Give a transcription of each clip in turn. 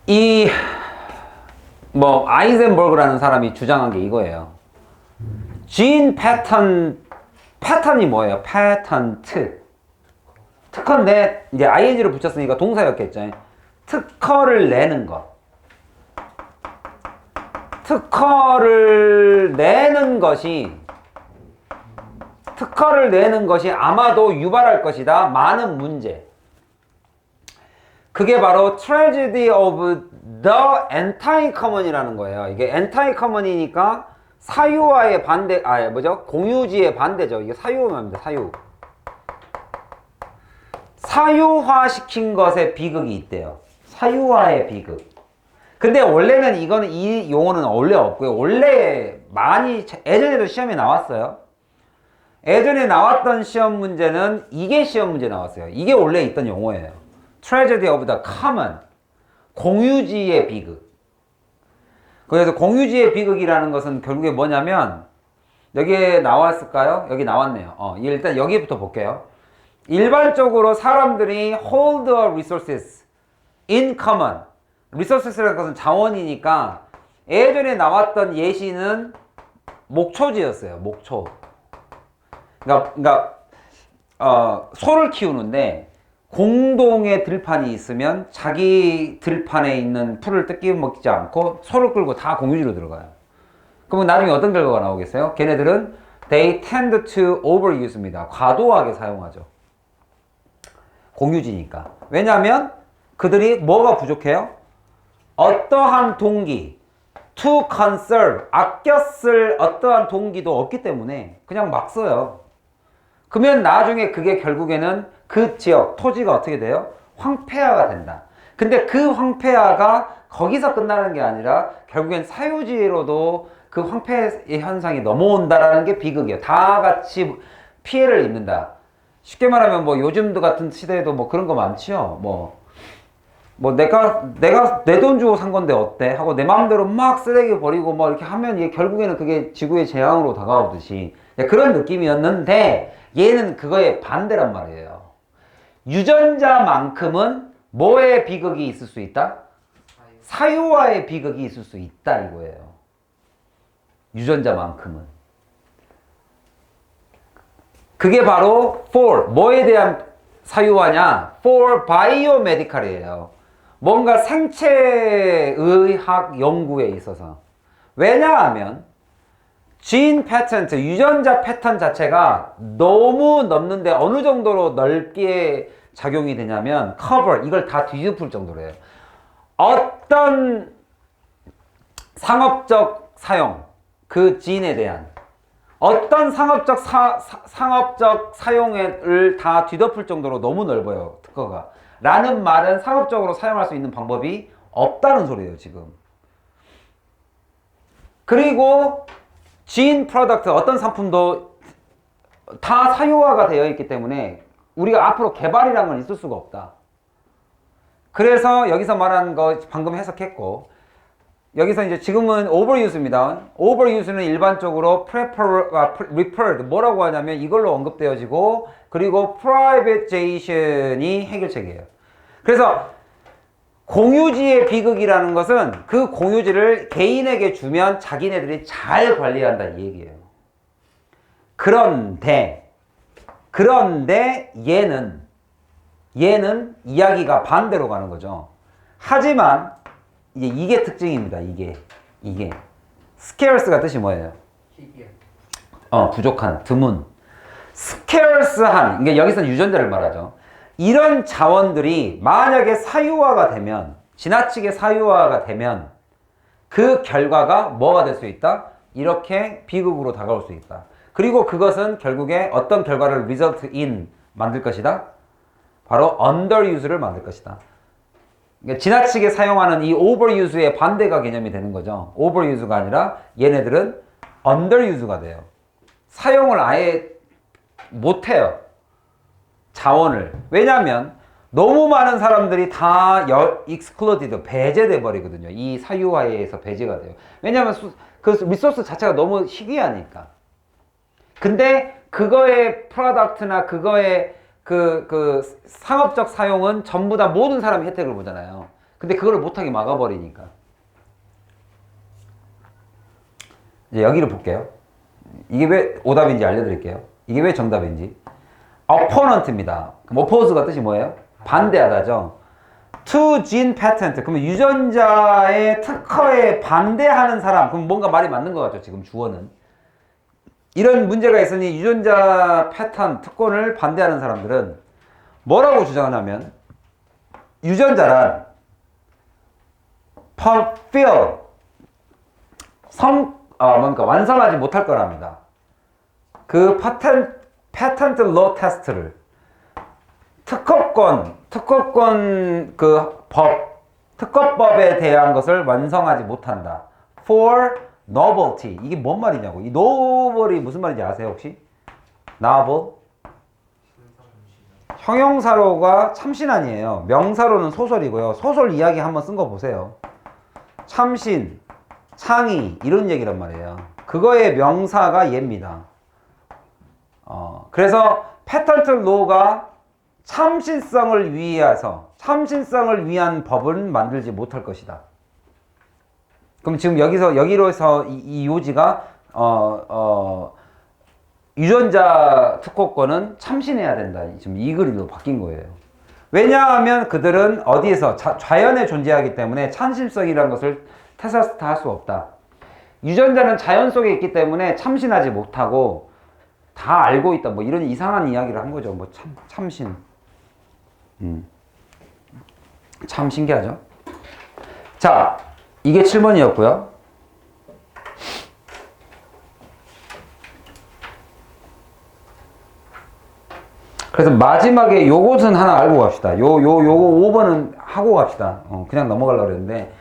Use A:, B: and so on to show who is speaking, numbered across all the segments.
A: 이 뭐 아이젠버그라는 사람이 주장한 게 이거예요. 진 패턴이 뭐예요? 패턴트. 특허인데 이제 ing를 붙였으니까 동사였겠죠. 특허를 내는 것. 특허를 내는 것이 아마도 유발할 것이다. 많은 문제. 그게 바로 tragedy of the anti-common이라는 거예요. 이게 anti-common이니까 사유화의 반대, 공유지의 반대죠. 이게 사유화입니다. 사유화시킨 것에 비극이 있대요. 사유화의 비극. 근데 원래는 이 용어는 원래 없고요. 원래 많이 예전에도 시험에 나왔어요. 예전에 나왔던 시험 문제는 이게 시험 문제 나왔어요. 이게 원래 있던 용어예요. Tragedy of the common. 공유지의 비극. 그래서 공유지의 비극이라는 것은 결국에 뭐냐면 여기에 나왔을까요? 여기 나왔네요. 일단 여기부터 볼게요. 일반적으로 사람들이 hold the resources in common. resources라는 것은 자원이니까 예전에 나왔던 예시는 목초지였어요. 목초. 그러니까 소를 키우는데 공동의 들판이 있으면 자기 들판에 있는 풀을 뜯기 먹지 않고 소를 끌고 다 공유지로 들어가요. 그러면 나중에 어떤 결과가 나오겠어요? 걔네들은 they tend to overuse입니다. 과도하게 사용하죠. 공유지니까. 왜냐하면 그들이 뭐가 부족해요? 어떠한 동기, to conserve, 아껴 쓸 어떠한 동기도 없기 때문에 그냥 막 써요. 그러면 나중에 그게 결국에는 그 지역, 토지가 어떻게 돼요? 황폐화가 된다. 근데 그 황폐화가 거기서 끝나는 게 아니라 결국엔 사유지로도 그 황폐의 현상이 넘어온다라는 게 비극이에요. 다 같이 피해를 입는다. 쉽게 말하면 뭐 요즘도 같은 시대에도 뭐 그런 거 많지요. 내가 내 돈 주고 산 건데 어때? 하고 내 마음대로 막 쓰레기 버리고 뭐 이렇게 하면 이게 결국에는 그게 지구의 재앙으로 다가오듯이 그런 느낌이었는데 얘는 그거에 반대란 말이에요. 유전자만큼은 뭐의 비극이 있을 수 있다? 사유화의 비극이 있을 수 있다 이거예요. 유전자만큼은. 그게 바로 for, 뭐에 대한 사유화냐? for biomedical이에요. 뭔가 생체의학 연구에 있어서. 왜냐하면 진 패턴, 유전자 패턴 자체가 너무 넓는데 어느 정도로 넓게 작용이 되냐면 cover, 이걸 다 뒤집을 정도로 해요. 어떤 상업적 사용, 그 진에 대한 어떤 상업적 사용을 다 뒤덮을 정도로 너무 넓어요, 특허가. 라는 말은 상업적으로 사용할 수 있는 방법이 없다는 소리예요, 지금. 그리고 진 프로덕트, 어떤 상품도 다 사유화가 되어 있기 때문에 우리가 앞으로 개발이라는 건 있을 수가 없다. 그래서 여기서 말하는 거 방금 해석했고, 여기서 이제 지금은 overuse입니다. overuse는 일반적으로 referred, 뭐라고 하냐면 이걸로 언급되어지고, 그리고 privatization이 해결책이에요. 그래서 공유지의 비극이라는 것은 그 공유지를 개인에게 주면 자기네들이 잘 관리한다 이 얘기예요. 그런데 얘는 이야기가 반대로 가는 거죠. 하지만 이제 이게 특징입니다. 이게 scarce가 뜻이 뭐예요? 부족한, 드문. scarce한, 그러니까 여기서는 유전자를 말하죠. 이런 자원들이 만약에 사유화가 되면, 지나치게 사유화가 되면 그 결과가 뭐가 될 수 있다? 이렇게 비극으로 다가올 수 있다. 그리고 그것은 결국에 어떤 결과를 result in 만들 것이다? 바로 underuse를 만들 것이다. 그러니까 지나치게 사용하는 이 overuse의 반대가 개념이 되는 거죠. overuse가 아니라 얘네들은 underuse가 돼요. 사용을 아예 못해요. 자원을. 왜냐하면 너무 많은 사람들이 다 excluded, 배제돼 버리거든요. 이 사유화에 의해서 배제가 돼요. 왜냐하면 그 리소스 자체가 너무 희귀하니까. 근데 그거의 프로덕트나 그거의 그 상업적 사용은 전부 다 모든 사람이 혜택을 보잖아요. 근데 그걸 못하게 막아버리니까. 이제 여기를 볼게요. 이게 왜 오답인지 알려드릴게요. 이게 왜 정답인지. opponent입니다. 그럼 oppose가 뜻이 뭐예요? 반대하다죠. to gene patent. 그러면 유전자의 특허에 반대하는 사람. 그럼 뭔가 말이 맞는 것 같죠, 지금 주어는. 이런 문제가 있으니 유전자 패턴, 특권을 반대하는 사람들은 뭐라고 주장하냐면, 유전자란 fulfill, 완성하지 못할 거랍니다. 그 patent law test를 특허권 특허법에 대한 것을 완성하지 못한다. For novelty. 이게 뭔 말이냐고. 이 noble이 무슨 말인지 아세요, 혹시? novel? 형용사로가 참신 아니에요. 명사로는 소설이고요. 소설 이야기 한번 쓴 거 보세요. 참신, 창의 이런 얘기란 말이에요. 그거의 명사가 얘입니다. 그래서 patent law가 참신성을 위한 법은 만들지 못할 것이다. 그럼 지금 여기로서 이 요지가 유전자 특허권은 참신해야 된다. 지금 이 글로 바뀐 거예요. 왜냐하면 그들은 어디에서 자연에 존재하기 때문에 참신성이라는 것을 테스트할 수 없다. 유전자는 자연 속에 있기 때문에 참신하지 못하고 다 알고 있다. 뭐 이런 이상한 이야기를 한 거죠. 뭐 참신. 참 신기하죠? 자, 이게 7번이었고요. 그래서 마지막에 요것은 하나 알고 갑시다. 요거 5번은 하고 갑시다. 그냥 넘어가려고 그랬는데,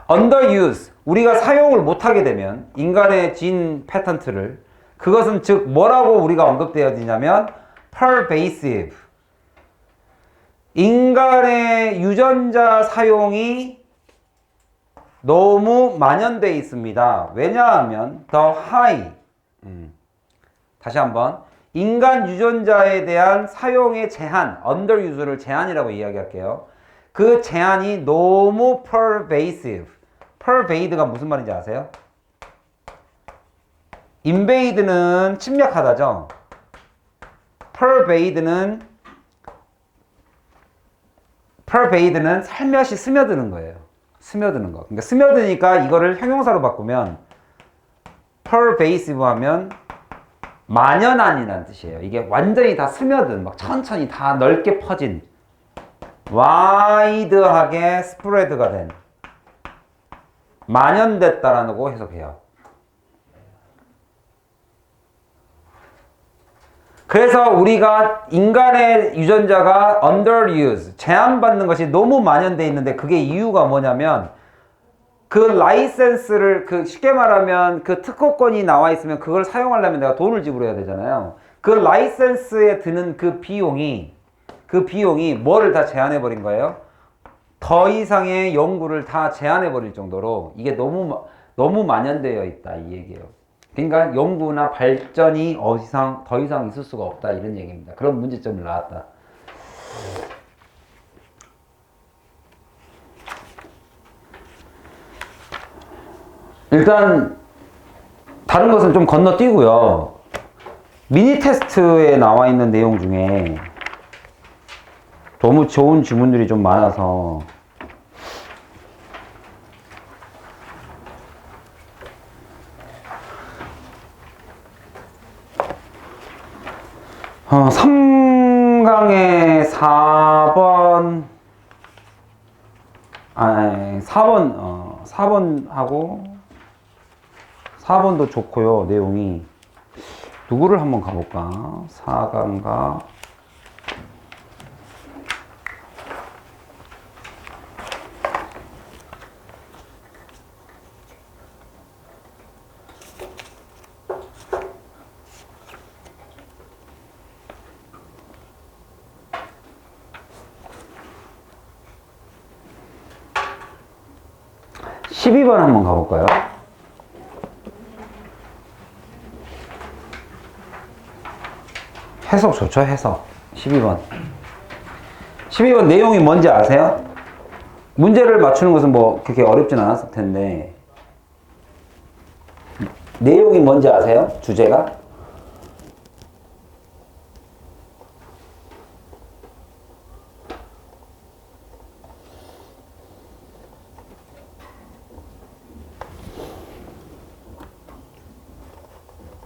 A: underuse. 우리가 사용을 못하게 되면, 인간의 진 패턴트를, 그것은 즉, 뭐라고 우리가 언급되어지냐면, pervasive. 인간의 유전자 사용이 너무 만연되어 있습니다. 왜냐하면 the high. 다시 한번. 인간 유전자에 대한 사용의 제한, underuse를 제한이라고 이야기할게요. 그 제한이 너무 pervasive. pervade가 무슨 말인지 아세요? invade는 침략하다죠. pervade는 살며시 스며드는 거예요. 스며드는 거. 그러니까 스며드니까 이거를 형용사로 바꾸면 pervasive 하면 만연한이라는 뜻이에요. 이게 완전히 다 스며든, 막 천천히 다 넓게 퍼진, 와이드하게 스프레드가 된, 만연됐다라고 해석해요. 그래서 우리가 인간의 유전자가 underuse, 제한받는 것이 너무 만연되어 있는데 그게 이유가 뭐냐면 그 라이센스를 쉽게 말하면 그 특허권이 나와 있으면 그걸 사용하려면 내가 돈을 지불해야 되잖아요. 그 라이센스에 드는 그 비용이 뭐를 다 제한해 버린 거예요? 더 이상의 연구를 다 제한해 버릴 정도로 이게 너무 만연되어 있다 이 얘기예요. 그러니까 연구나 발전이 더 이상 있을 수가 없다 이런 얘기입니다. 그런 문제점을 나왔다. 일단 다른 것은 좀 건너뛰고요. 미니 테스트에 나와 있는 내용 중에 너무 좋은 질문들이 좀 많아서 어, 3강에 4번 4번 하고 4번도 좋고요. 내용이 누구를 한번 가볼까? 4강가 12번 한번 가볼까요? 해석 좋죠, 해석. 12번 내용이 뭔지 아세요? 문제를 맞추는 것은 뭐 그렇게 어렵진 않았을 텐데 내용이 뭔지 아세요? 주제가?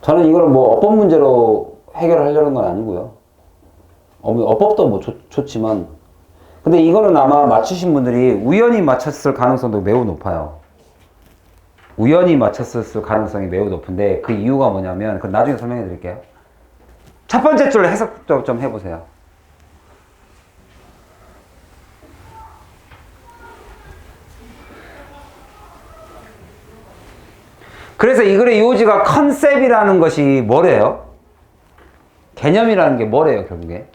A: 저는 이거를 뭐 어법 문제로 해결하려는 건 아니고요. 어법도 뭐 좋지만 근데 이거는 아마 맞추신 분들이 우연히 맞췄을 가능성도 매우 높아요. 우연히 맞췄을 가능성이 매우 높은데 그 이유가 뭐냐면 그건 나중에 설명해 드릴게요. 첫 번째 줄 해석 좀 해보세요. 그래서 이 글의 요지가 컨셉이라는 것이 뭐래요? 개념이라는 게 뭐래요, 결국에?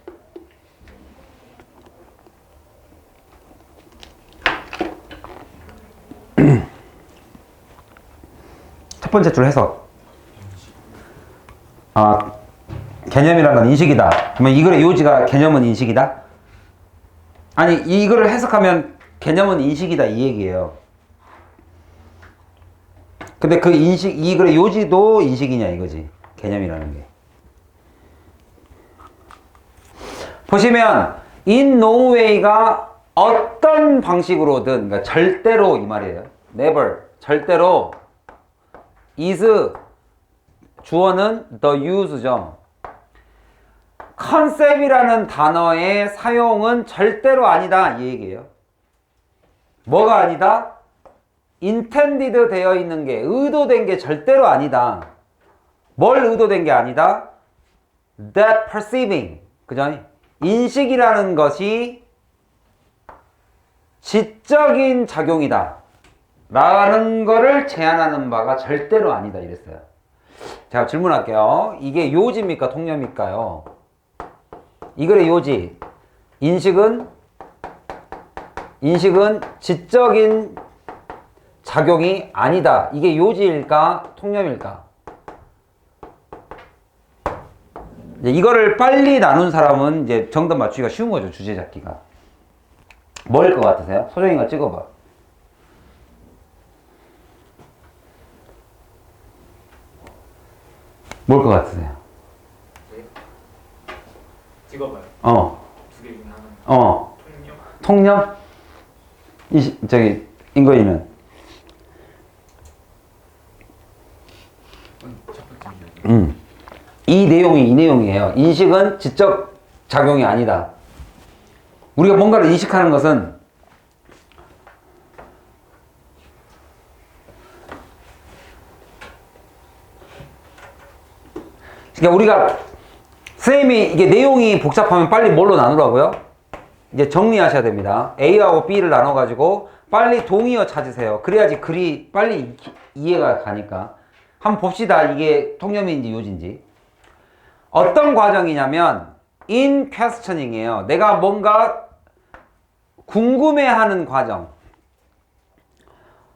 A: 첫 번째 줄 해석. 개념이라는 건 인식이다. 그러면 이 글의 요지가 개념은 인식이다? 아니, 이 글을 해석하면 개념은 인식이다 이 얘기예요. 근데 그 인식, 이 글의 요지도 인식이냐 이거지. 개념이라는 게. 보시면 in no way가 어떤 방식으로든, 그러니까 절대로 이 말이에요. never, 절대로 is 주어는 the use죠. 컨셉이라는 단어의 사용은 절대로 아니다 이 얘기예요. 뭐가 아니다? intended 되어 있는 게, 의도된 게 절대로 아니다. 뭘 의도된 게 아니다? that perceiving, 그죠? 인식이라는 것이 지적인 작용이다 라는 거를 제안하는 바가 절대로 아니다 이랬어요. 제가 질문할게요. 이게 요지입니까 통념일까요? 이 글의 요지, 인식은 지적인 작용이 아니다. 이게 요지일까 통념일까? 이거를 빨리 나눈 사람은 이제 정답 맞추기가 쉬운 거죠. 주제 잡기가. 뭐일 것 같으세요? 소정이가 찍어봐. 뭘 것 같으세요?
B: 네? 찍어봐요. 두 개 중에 하나.
A: 통념? 저기 인거이는?
B: 첫 번째.
A: 이 내용이에요. 인식은 지적 작용이 아니다. 우리가 뭔가를 인식하는 것은 그러니까 우리가 선생님이 이게 내용이 복잡하면 빨리 뭘로 나누라고요? 이제 정리하셔야 됩니다. A하고 B를 나눠가지고 빨리 동의어 찾으세요. 그래야지 글이 빨리 이해가 가니까. 한번 봅시다. 이게 통념인지 요지인지. 어떤 과정이냐면 in questioning이에요. 내가 뭔가 궁금해하는 과정.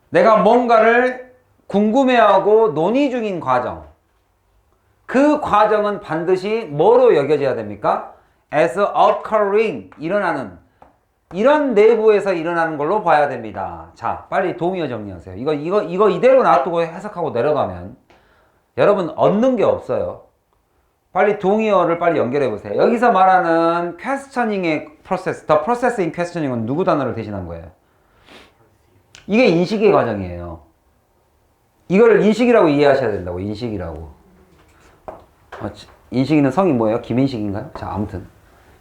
A: 내가 뭔가를 궁금해하고 논의 중인 과정. 그 과정은 반드시 뭐로 여겨져야 됩니까? as occurring, 일어나는, 이런 내부에서 일어나는 걸로 봐야 됩니다. 자, 빨리 동의어 정리하세요. 이거 이대로 놔두고 해석하고 내려가면 여러분 얻는 게 없어요. 빨리 동의어를 빨리 연결해 보세요. 여기서 말하는 questioning의 프로세스, the process in questioning은 누구 단어를 대신한 거예요? 이게 인식의 과정이에요. 이걸 인식이라고 이해하셔야 된다고. 인식이라고. 인식이는 성이 뭐예요? 김인식인가요? 자, 아무튼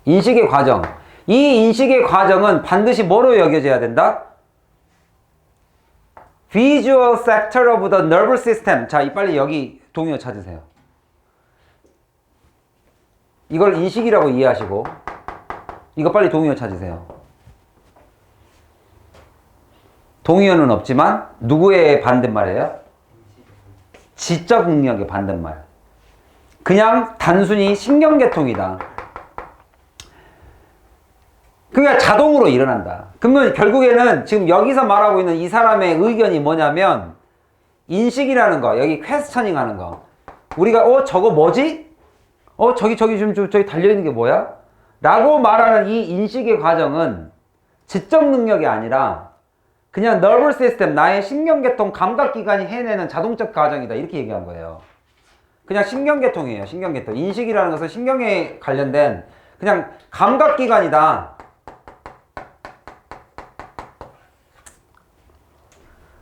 A: 인식의 과정. 이 인식의 과정은 반드시 뭐로 여겨져야 된다? Visual sector of the nervous system. 자, 빨리 여기 동의어 찾으세요. 이걸 인식이라고 이해하시고 이거 빨리 동의어 찾으세요. 동의어는 없지만 누구의 반대말이에요? 지적 능력의 반대말. 그냥 단순히 신경계통이다. 그러니까 자동으로 일어난다. 그러면 결국에는 지금 여기서 말하고 있는 이 사람의 의견이 뭐냐면 인식이라는 거, 여기 퀘스처닝 하는 거. 우리가 저거 뭐지? 저기 달려있는 게 뭐야? 라고 말하는 이 인식의 과정은 지적 능력이 아니라 그냥 nervous system, 나의 신경계통 감각기관이 해내는 자동적 과정이다. 이렇게 얘기한 거예요. 그냥 신경계통이에요. 신경계통. 인식이라는 것은 신경에 관련된 그냥 감각기관이다.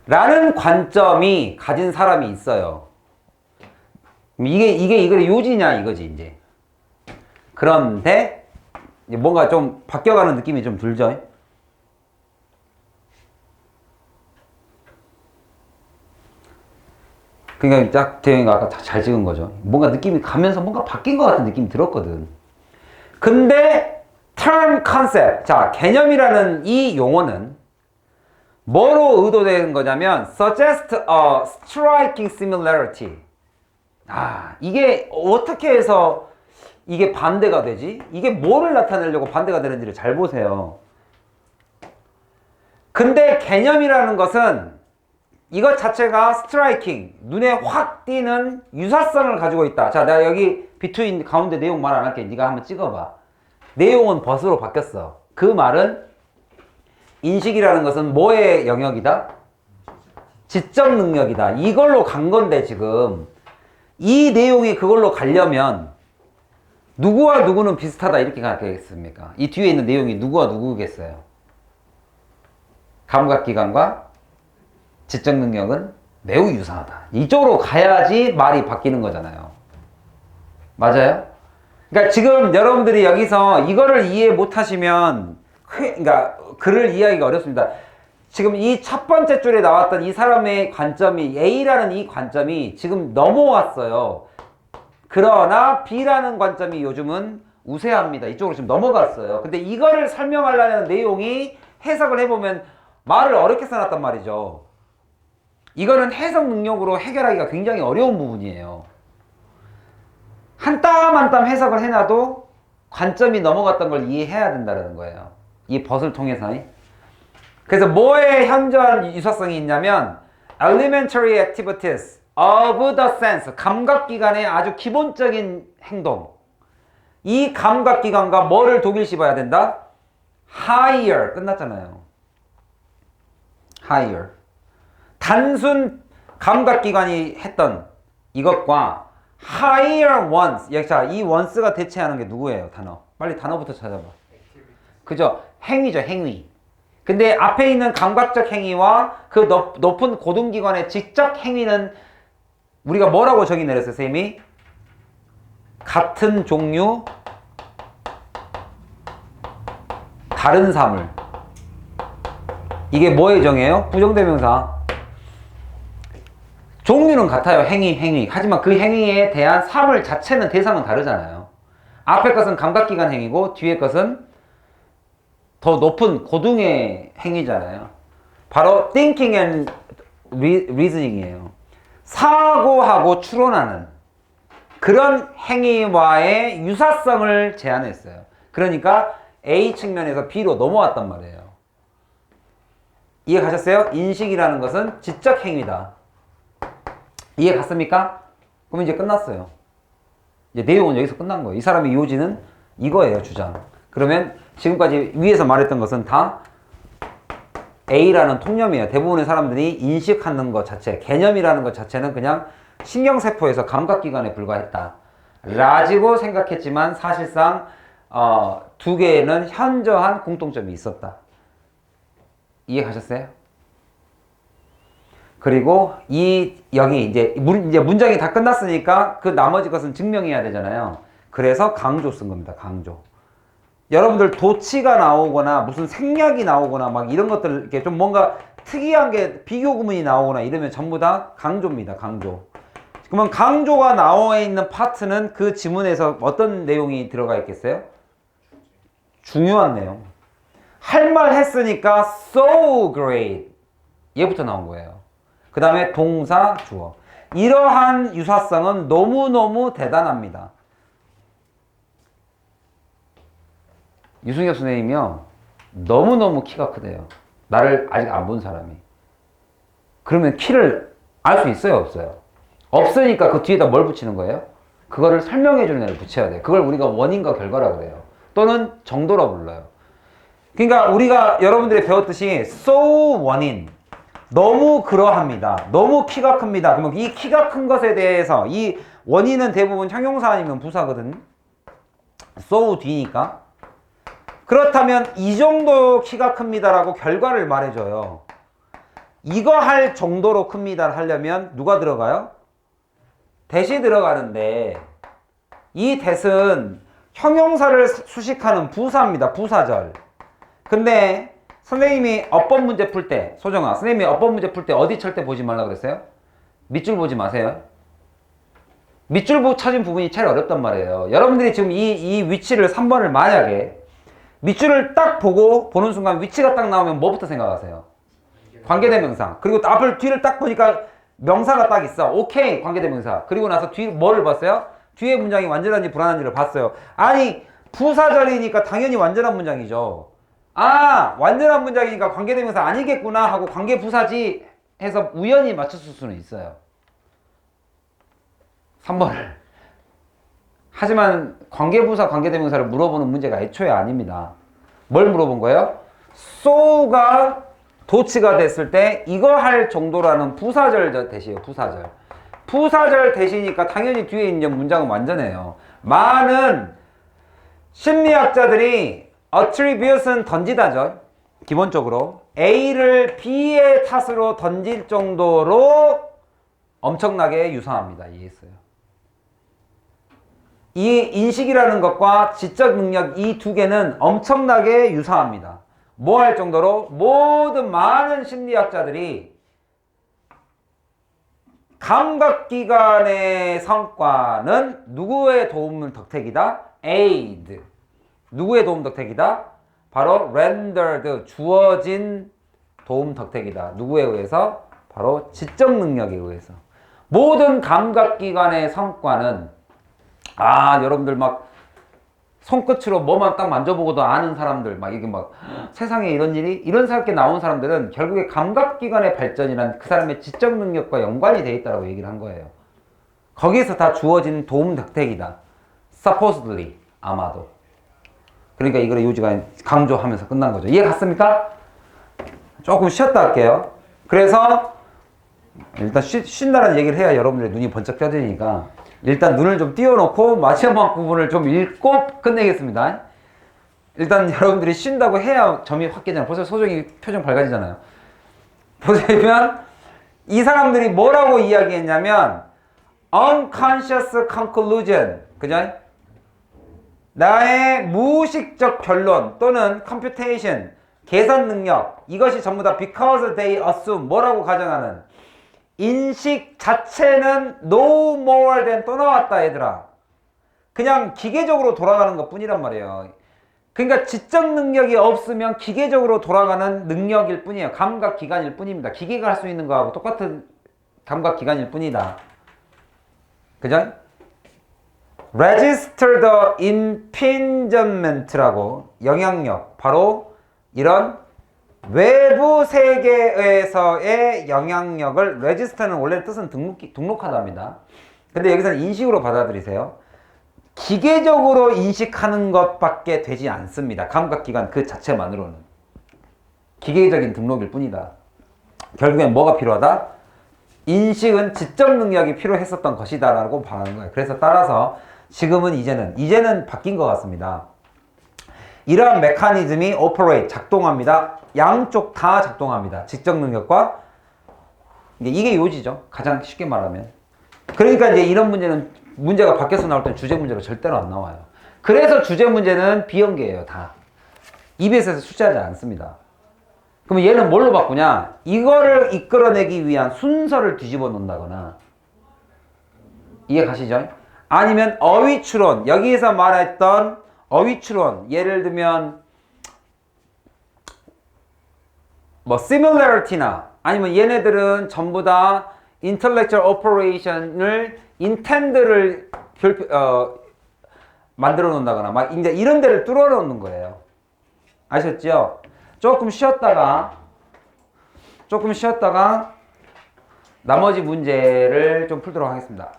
A: 라는 관점이 가진 사람이 있어요. 이게 요지냐 이거지 이제. 그런데 뭔가 좀 바뀌어가는 느낌이 좀 들죠. 그러니까 딱 대형이가 아까 잘 찍은 거죠. 뭔가 느낌이 가면서 뭔가 바뀐 것 같은 느낌이 들었거든. 근데 term concept, 자 개념이라는 이 용어는 뭐로 의도되는 거냐면 suggest a striking similarity. 이게 어떻게 해서 이게 반대가 되지? 이게 뭐를 나타내려고 반대가 되는지를 잘 보세요. 근데 개념이라는 것은 이것 자체가 스트라이킹, 눈에 확 띄는 유사성을 가지고 있다. 자, 내가 여기 비트윈 가운데 내용 말 안 할게. 네가 한번 찍어봐. 내용은 벗으로 바뀌었어. 그 말은 인식이라는 것은 뭐의 영역이다? 지적 능력이다. 이걸로 간 건데 지금 이 내용이 그걸로 가려면 누구와 누구는 비슷하다 이렇게 가겠습니까? 이 뒤에 있는 내용이 누구와 누구겠어요? 감각기관과 지적 능력은 매우 유사하다. 이쪽으로 가야지 말이 바뀌는 거잖아요. 맞아요? 그러니까 지금 여러분들이 여기서 이거를 이해 못 하시면 그러니까 글을 이해하기가 어렵습니다. 지금 이 첫 번째 줄에 나왔던 이 사람의 관점이 A라는 이 관점이 지금 넘어왔어요. 그러나 B라는 관점이 요즘은 우세합니다. 이쪽으로 지금 넘어갔어요. 근데 이거를 설명하려는 내용이 해석을 해보면 말을 어렵게 써놨단 말이죠. 이거는 해석 능력으로 해결하기가 굉장히 어려운 부분이에요. 한 땀 한 땀 해석을 해놔도 관점이 넘어갔던 걸 이해해야 된다는 거예요. 이 벗을 통해서. 그래서 뭐에 현저한 유사성이 있냐면 elementary activities of the sense, 감각기관의 아주 기본적인 행동. 이 감각기관과 뭐를 독일시 봐야 된다? higher, 끝났잖아요. higher. 단순 감각기관이 했던 이것과 higher ones. 자, 이 ones가 대체하는 게 누구예요? 단어. 빨리 단어부터 찾아봐. 그죠? 행위죠, 행위. 근데 앞에 있는 감각적 행위와 그 높은 고등기관의 지적 행위는 우리가 뭐라고 적이 내렸어요, 선생님이? 같은 종류, 다른 사물. 이게 뭐의 정의예요? 부정대명사. 종류는 같아요. 행위. 하지만 그 행위에 대한 사물 자체는 대상은 다르잖아요. 앞에 것은 감각기관 행위고 뒤에 것은 더 높은 고등의 행위잖아요. 바로 thinking and reasoning이에요. 사고하고 추론하는 그런 행위와의 유사성을 제안했어요. 그러니까 A 측면에서 B로 넘어왔단 말이에요. 이해 가셨어요? 인식이라는 것은 지적 행위다. 이해 갔습니까? 그럼 이제 끝났어요. 이제 내용은 여기서 끝난 거예요. 이 사람의 요지는 이거예요, 주장. 그러면 지금까지 위에서 말했던 것은 다 A라는 통념이에요. 대부분의 사람들이 인식하는 것 자체, 개념이라는 것 자체는 그냥 신경세포에서 감각기관에 불과했다 라지고 생각했지만 사실상 두 개에는 현저한 공통점이 있었다. 이해 가셨어요? 그리고 여기 이제 문장이 다 끝났으니까 그 나머지 것은 증명해야 되잖아요. 그래서 강조 쓴 겁니다. 강조. 여러분들 도치가 나오거나 무슨 생략이 나오거나 막 이런 것들 이렇게 좀 뭔가 특이한 게 비교 구문이 나오거나 이러면 전부 다 강조입니다. 강조. 그러면 강조가 나와 있는 파트는 그 지문에서 어떤 내용이 들어가 있겠어요? 중요한 내용. 할 말 했으니까 so great. 얘부터 나온 거예요. 그 다음에 동사, 주어. 이러한 유사성은 너무너무 대단합니다. 유승엽 선생님이요. 너무너무 키가 크대요. 나를 아직 안 본 사람이. 그러면 키를 알 수 있어요? 없어요? 없으니까 그 뒤에다 뭘 붙이는 거예요? 그거를 설명해 주는 애를 붙여야 돼요. 그걸 우리가 원인과 결과라고 그래요. 또는 정도라고 불러요. 그러니까 우리가 여러분들이 배웠듯이 so 원인 너무 그러합니다. 너무 키가 큽니다. 그러면 이 키가 큰 것에 대해서 이 원인은 대부분 형용사 아니면 부사거든. so 뒤니까. 그렇다면 이 정도 키가 큽니다라고 결과를 말해줘요. 이거 할 정도로 큽니다 하려면 누가 들어가요? that이 들어가는데 이 that은 형용사를 수식하는 부사입니다. 부사절. 근데 선생님이 어법 문제 풀 때, 소정아, 선생님이 어법 문제 풀 때 어디 절대 보지 말라 그랬어요? 밑줄 보지 마세요. 밑줄 찾은 부분이 제일 어렵단 말이에요. 여러분들이 지금 이 위치를 3번을 만약에 밑줄을 딱 보는 순간 위치가 딱 나오면 뭐부터 생각하세요? 관계대명사. 그리고 뒤를 딱 보니까 명사가 딱 있어. 오케이, 관계대명사. 그리고 나서 뭐를 봤어요? 뒤에 문장이 완전한지 불완한지를 봤어요. 아니, 부사절이니까 당연히 완전한 문장이죠. 아, 완전한 문장이니까 관계대명사 아니겠구나 하고 관계부사지 해서 우연히 맞췄을 수는 있어요. 3번을. 하지만 관계부사, 관계대명사를 물어보는 문제가 애초에 아닙니다. 뭘 물어본 거예요? so가 도치가 됐을 때 이거 할 정도라는 부사절 대시에요. 부사절. 부사절 대시니까 당연히 뒤에 있는 문장은 완전해요. 많은 심리학자들이 attribute은 던지다죠. 기본적으로 A를 B의 탓으로 던질 정도로 엄청나게 유사합니다. 이해했어요? 이 인식이라는 것과 지적 능력 이 두 개는 엄청나게 유사합니다. 뭐 할 정도로 모든 많은 심리학자들이 감각기관의 성과는 누구의 도움을 덕택이다? aid. 누구의 도움 덕택이다? 바로 rendered, 주어진 도움 덕택이다. 누구에 의해서? 바로 지적 능력에 의해서. 모든 감각기관의 성과는 여러분들 막 손끝으로 뭐만 딱 만져보고도 아는 사람들, 막 이게 막 세상에 이런 일이 이런 사람께 나온 사람들은 결국에 감각기관의 발전이란 그 사람의 지적 능력과 연관이 돼 있다고 얘기를 한 거예요. 거기에서 다 주어진 도움 덕택이다. supposedly, 아마도. 그러니까 이걸 요지가 강조하면서 끝난 거죠. 이해 갔습니까? 조금 쉬었다 할게요. 그래서 일단 쉰다는 얘기를 해야 여러분들의 눈이 번쩍 떠지니까 일단 눈을 좀 띄워놓고 마지막 부분을 좀 읽고 끝내겠습니다. 일단 여러분들이 쉰다고 해야 점이 확 깨잖아요. 벌써 소정이 표정 밝아지잖아요. 보시면 이 사람들이 뭐라고 이야기했냐면 unconscious conclusion, 그죠? 나의 무의식적 결론 또는 computation, 계산 능력, 이것이 전부 다 because they assume, 뭐라고 가정하는 인식 자체는 no more than 또 나왔다 얘들아. 그냥 기계적으로 돌아가는 것 뿐이란 말이에요. 그러니까 지적 능력이 없으면 기계적으로 돌아가는 능력일 뿐이에요. 감각기관일 뿐입니다. 기계가 할 수 있는 거하고 똑같은 감각기관일 뿐이다. 그죠? register the impingement라고 영향력, 바로 이런 외부 세계에서의 영향력을 register는 원래 뜻은 등록하다입니다. 근데 여기서는 인식으로 받아들이세요. 기계적으로 인식하는 것밖에 되지 않습니다. 감각기관 그 자체만으로는. 기계적인 등록일 뿐이다. 결국엔 뭐가 필요하다? 인식은 지적 능력이 필요했었던 것이다 라고 말하는 거예요. 그래서 따라서 지금은 이제는 바뀐 것 같습니다. 이러한 메커니즘이 operate, 작동합니다. 양쪽 다 작동합니다. 지적 능력과 이게 요지죠. 가장 쉽게 말하면. 그러니까 이제 이런 문제가 밖에서 나올 땐 주제 문제로 절대로 안 나와요. 그래서 주제 문제는 비연계예요. 다. EBS에서 출제하지 않습니다. 그럼 얘는 뭘로 바꾸냐? 이거를 이끌어내기 위한 순서를 뒤집어 놓는다거나, 이해 가시죠? 아니면 어휘추론, 여기에서 말했던 어휘추론, 예를 들면 뭐 similarity나 아니면 얘네들은 전부 다 intellectual operation을 intend를 만들어 놓는다거나 막 이제 이런 데를 뚫어 놓는 거예요. 아셨죠? 조금 쉬었다가 나머지 문제를 좀 풀도록 하겠습니다.